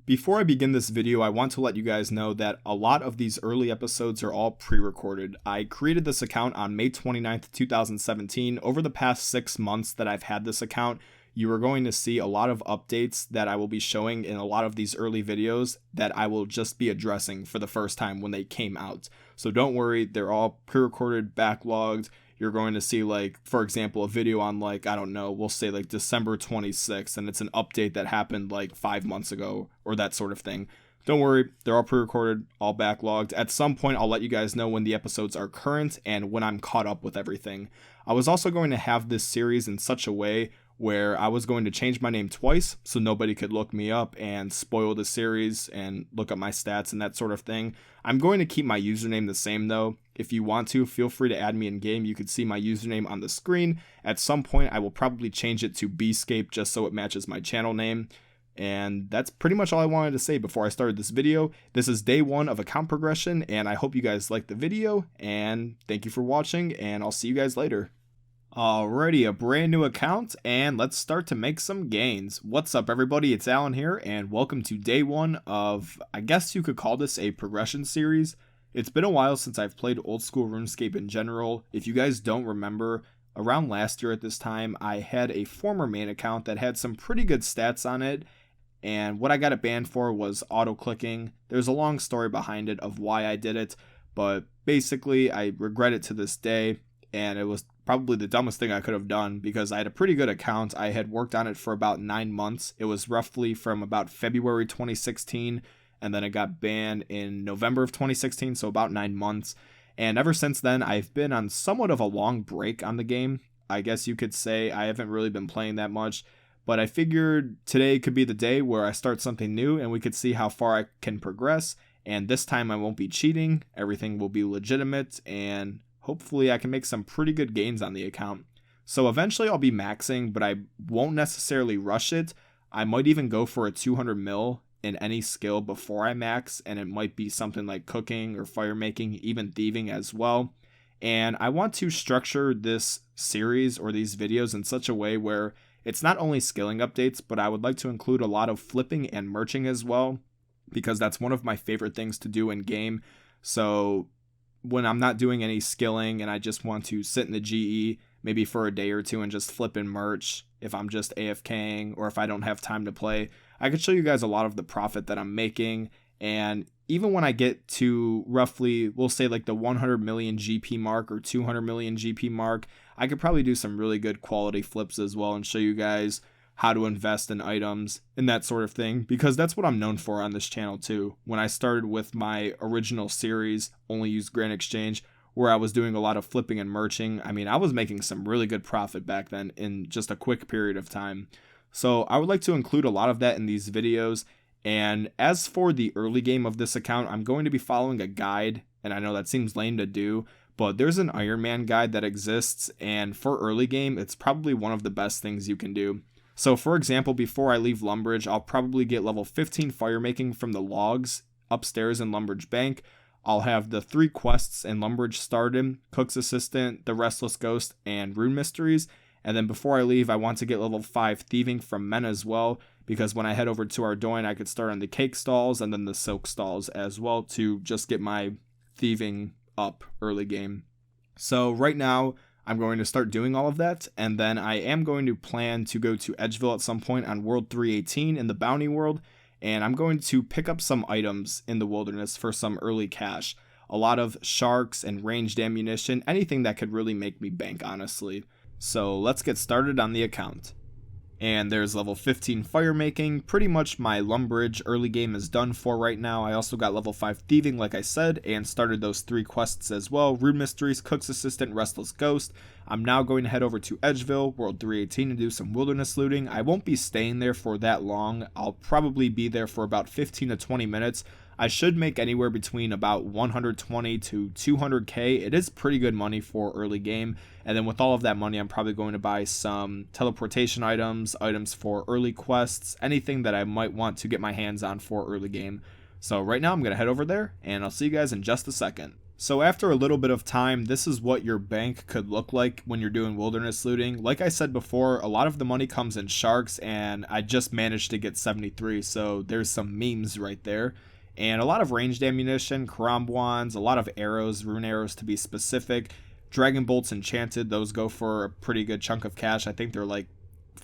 Before I begin this video, I want to let you guys know that a lot of these early episodes are all pre-recorded. I created this account on May 29th, 2017. Over the past 6 months that I've had this account, you are going to see a lot of updates that I will be showing in a lot of these early videos that I will just be addressing for the first time when they came out. So don't worry, they're all pre-recorded, backlogged. You're going to see, like, for example, a video on, like, I don't know, we'll say like December 26th, and it's an update that happened like 5 months ago or that sort of thing. Don't worry, they're all pre-recorded, all backlogged. At some point, I'll let you guys know when the episodes are current and when I'm caught up with everything. I was also going to have this series in such a way where I was going to change my name twice so nobody could look me up and spoil the series and look up my stats and that sort of thing. I'm going to keep my username the same though. If you want to, feel free to add me in game. You can see my username on the screen. At some point, I will probably change it to Bscape just so it matches my channel name. And that's pretty much all I wanted to say before I started this video. This is day 1 of account progression, and I hope you guys liked the video, and thank you for watching, and I'll see you guys later. Alrighty, a brand new account, and let's start to make some gains. What's up, everybody? It's Alan here, and welcome to day 1 of, I guess you could call this a progression series. It's been a while since I've played old school RuneScape in general. If you guys don't remember, around last year at this time, I had a former main account that had some pretty good stats on it, and what I got it banned for was auto-clicking. There's a long story behind it of why I did it, but basically I regret it to this day, and it was probably the dumbest thing I could have done because I had a pretty good account. I had worked on it for about 9 months. It was roughly from about February 2016, and then it got banned in November of 2016, so about 9 months. And ever since then, I've been on somewhat of a long break on the game. I guess you could say I haven't really been playing that much, but I figured today could be the day where I start something new and we could see how far I can progress. And this time I won't be cheating. Everything will be legitimate, and hopefully I can make some pretty good gains on the account. So eventually I'll be maxing, but I won't necessarily rush it. I might even go for a 200 mil in any skill before I max, and it might be something like cooking or fire making, even thieving as well. And I want to structure this series or these videos in such a way where it's not only skilling updates, but I would like to include a lot of flipping and merching as well, because that's one of my favorite things to do in game. So when I'm not doing any skilling and I just want to sit in the GE maybe for a day or two and just flip and merch, if I'm just AFKing or if I don't have time to play, I could show you guys a lot of the profit that I'm making. And even when I get to roughly, we'll say like the 100 million GP mark or 200 million GP mark, I could probably do some really good quality flips as well and show you guys how to invest in items and that sort of thing, because that's what I'm known for on this channel too. When I started with my original series, Only Use Grand Exchange, where I was doing a lot of flipping and merching, I mean, I was making some really good profit back then in just a quick period of time. So I would like to include a lot of that in these videos. And as for the early game of this account, I'm going to be following a guide, and I know that seems lame to do, but there's an Ironman guide that exists, and for early game, it's probably one of the best things you can do. So for example, before I leave Lumbridge, I'll probably get level 15 fire making from the logs upstairs in Lumbridge Bank. I'll have the 3 quests in Lumbridge started: Cook's Assistant, the Restless Ghost, and Rune Mysteries. And then before I leave, I want to get level 5 thieving from men as well, because when I head over to Ardoin, I could start on the cake stalls and then the silk stalls as well to just get my thieving up early game. So right now, I'm going to start doing all of that, and then I am going to plan to go to Edgeville at some point on World 318 in the Bounty World, and I'm going to pick up some items in the wilderness for some early cash. A lot of sharks and ranged ammunition, anything that could really make me bank, honestly. So let's get started on the account. And there's level 15 fire making. Pretty much my Lumbridge early game is done for right now. I also got level 5 thieving, like I said, and started those 3 quests as well: Rune Mysteries, Cook's Assistant, Restless Ghost. I'm now going to head over to Edgeville, World 318, and do some wilderness looting. I won't be staying there for that long. I'll probably be there for about 15 to 20 minutes. I should make anywhere between about 120 to 200k. It is pretty good money for early game. And then with all of that money, I'm probably going to buy some teleportation items, items for early quests, anything that I might want to get my hands on for early game. So right now I'm going to head over there, and I'll see you guys in just a second. So after a little bit of time, this is what your bank could look like when you're doing wilderness looting. Like I said before, a lot of the money comes in sharks, and I just managed to get 73, so there's some memes right there. And a lot of ranged ammunition, karambwans, a lot of arrows, rune arrows to be specific. Dragon bolts enchanted, those go for a pretty good chunk of cash. I think they're like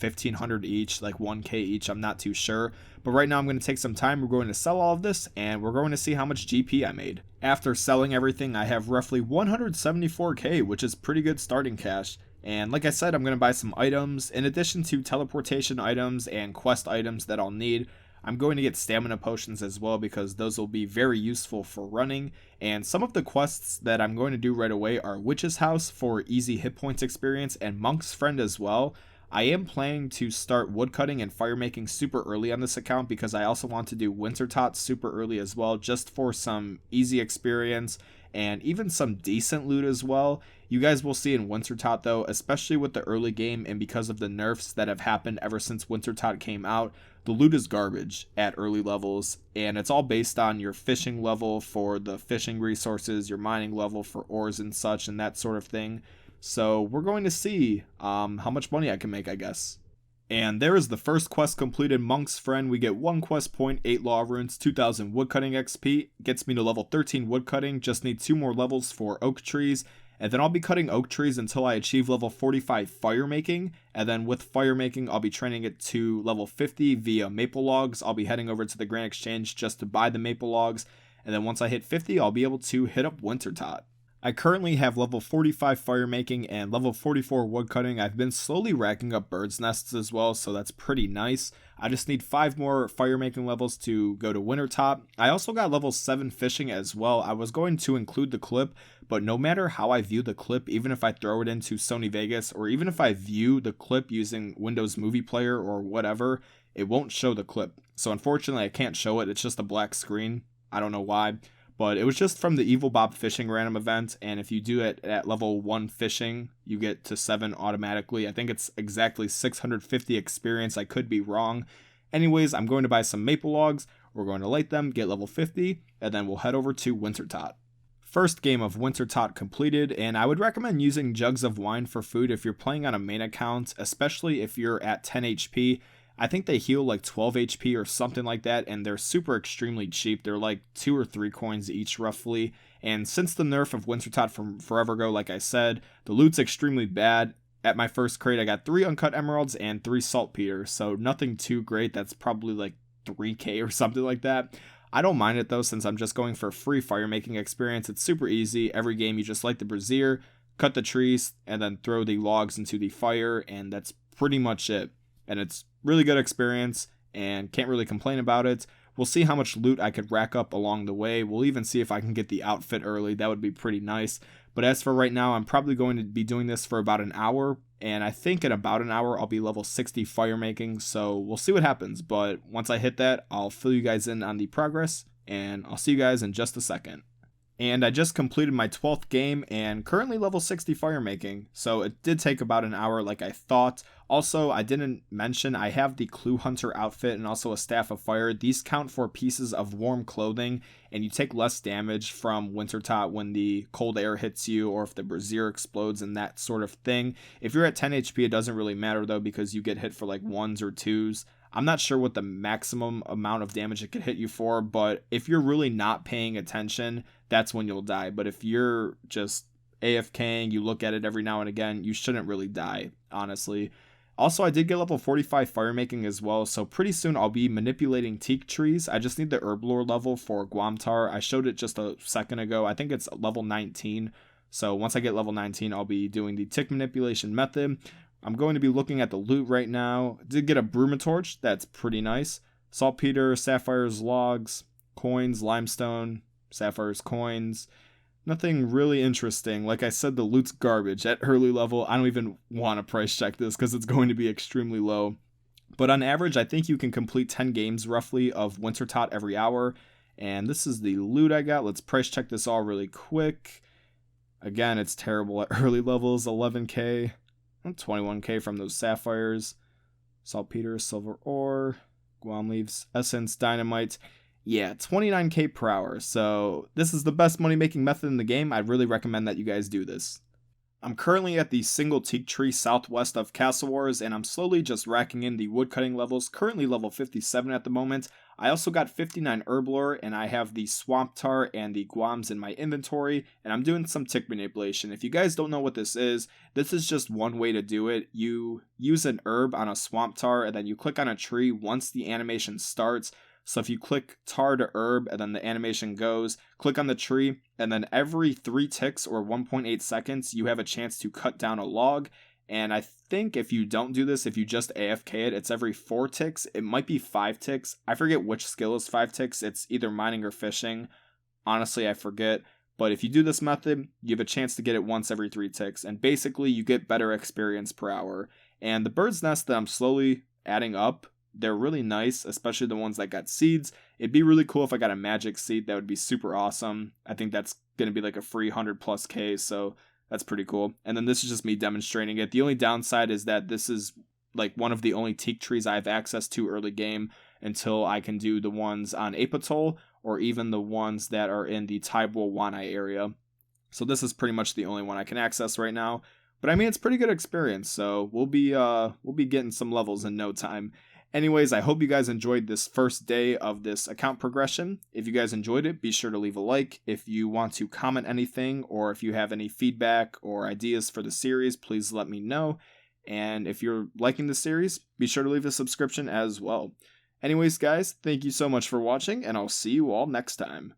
1,500 each, like 1k each, I'm not too sure. But right now I'm going to take some time, we're going to sell all of this, and we're going to see how much GP I made. After selling everything, I have roughly 174k, which is pretty good starting cash. And like I said, I'm going to buy some items. In addition to teleportation items and quest items that I'll need, I'm going to get stamina potions as well, because those will be very useful for running. And some of the quests that I'm going to do right away are Witch's House for easy hit points experience, and Monk's Friend as well. I am planning to start woodcutting and fire making super early on this account, because I also want to do Wintertodt super early as well, just for some easy experience and even some decent loot as well. You guys will see in Wintertodt though, especially with the early game and because of the nerfs that have happened ever since Wintertodt came out, the loot is garbage at early levels, and it's all based on your fishing level for the fishing resources, your mining level for ores and such, and that sort of thing. So we're going to see how much money I can make, I guess. And there is the first quest completed, Monk's Friend. We get 1 quest point, 8 law runes, 2000 woodcutting XP. Gets me to level 13 woodcutting. Just need 2 more levels for oak trees. And then I'll be cutting oak trees until I achieve level 45 fire making. And then with fire making, I'll be training it to level 50 via maple logs. I'll be heading over to the Grand Exchange just to buy the maple logs. And then once I hit 50, I'll be able to hit up Wintertodt. I currently have level 45 fire making and level 44 woodcutting. I've been slowly racking up bird's nests as well, so that's pretty nice. I just need 5 more fire making levels to go to Wintertodt. I also got level 7 fishing as well. I was going to include the clip, but no matter how I view the clip, even if I throw it into Sony Vegas, or even if I view the clip using Windows Movie Player or whatever, it won't show the clip. So unfortunately I can't show it, it's just a black screen. I don't know why. But it was just from the Evil Bob fishing random event, and if you do it at level 1 fishing, you get to 7 automatically. I think it's exactly 650 experience, I could be wrong. Anyways, I'm going to buy some maple logs, we're going to light them, get level 50, and then we'll head over to Wintertodt. First game of Wintertodt completed, and I would recommend using jugs of wine for food if you're playing on a main account, especially if you're at 10 HP. I think they heal like 12 HP or something like that, and they're super extremely cheap. They're like 2 or 3 coins each roughly. And since the nerf of Wintertodt from forever ago, like I said, the loot's extremely bad. At my first crate, I got 3 uncut emeralds and 3 saltpeter, so nothing too great. That's probably like 3k or something like that. I don't mind it though, since I'm just going for free fire making experience. It's super easy. Every game you just light the brazier, cut the trees, and then throw the logs into the fire, and that's pretty much it. And it's really good experience and can't really complain about it. We'll see how much loot I could rack up along the way. We'll even see if I can get the outfit early. That would be pretty nice. But as for right now, I'm probably going to be doing this for about an hour. And I think in about an hour, I'll be level 60 fire making. So we'll see what happens. But once I hit that, I'll fill you guys in on the progress. And I'll see you guys in just a second. And I just completed my 12th game and currently level 60 fire making. So it did take about an hour like I thought. Also, I didn't mention I have the Clue Hunter outfit and also a Staff of Fire. These count for pieces of warm clothing, and you take less damage from Wintertodt when the cold air hits you or if the brazier explodes and that sort of thing. If you're at 10 HP, it doesn't really matter though, because you get hit for like 1s or 2s. I'm not sure what the maximum amount of damage it could hit you for, but if you're really not paying attention, that's when you'll die. But if you're just AFKing, you look at it every now and again, you shouldn't really die, honestly. Also, I did get level 45 fire making as well, so pretty soon I'll be manipulating teak trees. I just need the herb lore level for Guamtar. I showed it just a second ago. I think it's level 19. So once I get level 19, I'll be doing the tick manipulation method. I'm going to be looking at the loot right now. Did get a Brumatorch, that's pretty nice. Saltpeter, sapphires, logs, coins, limestone, sapphires, coins. Nothing really interesting. Like I said, the loot's garbage. At early level, I don't even want to price check this because it's going to be extremely low. But on average, I think you can complete 10 games roughly of Wintertodt every hour. And this is the loot I got. Let's price check this all really quick. Again, it's terrible at early levels. 11k, 21k from those sapphires. Saltpeter, silver ore, Guam leaves, essence, dynamite. Yeah, 29k per hour. So this is the best money making method in the game. I'd really recommend that you guys do this. I'm currently at the single teak tree southwest of Castle Wars, and I'm slowly just racking in the woodcutting levels, currently level 57 at the moment. I also got 59 herb lore, and I have the swamp tar and the guams in my inventory, and I'm doing some tick manipulation. If you guys don't know what this is just one way to do it. You use an herb on a swamp tar, and then you click on a tree once the animation starts. So if you click tar to herb and then the animation goes, click on the tree, and then every 3 ticks or 1.8 seconds, you have a chance to cut down a log. And I think if you don't do this, if you just AFK it, it's every 4 ticks. It might be 5 ticks. I forget which skill is 5 ticks. It's either mining or fishing. Honestly, I forget. But if you do this method, you have a chance to get it once every 3 ticks. And basically, you get better experience per hour. And the bird's nest that I'm slowly adding up, they're really nice, especially the ones that got seeds. It'd be really cool if I got a magic seed. That would be super awesome. I think that's going to be like a free 100 plus K, so that's pretty cool. And then this is just me demonstrating it. The only downside is that this is like one of the only teak trees I have access to early game until I can do the ones on Apatol or even the ones that are in the Taibo Wanai area. So this is pretty much the only one I can access right now. But I mean, it's pretty good experience, so we'll be getting some levels in no time. Anyways, I hope you guys enjoyed this first day of this account progression. If you guys enjoyed it, be sure to leave a like. If you want to comment anything, or if you have any feedback or ideas for the series, please let me know. And if you're liking the series, be sure to leave a subscription as well. Anyways, guys, thank you so much for watching, and I'll see you all next time.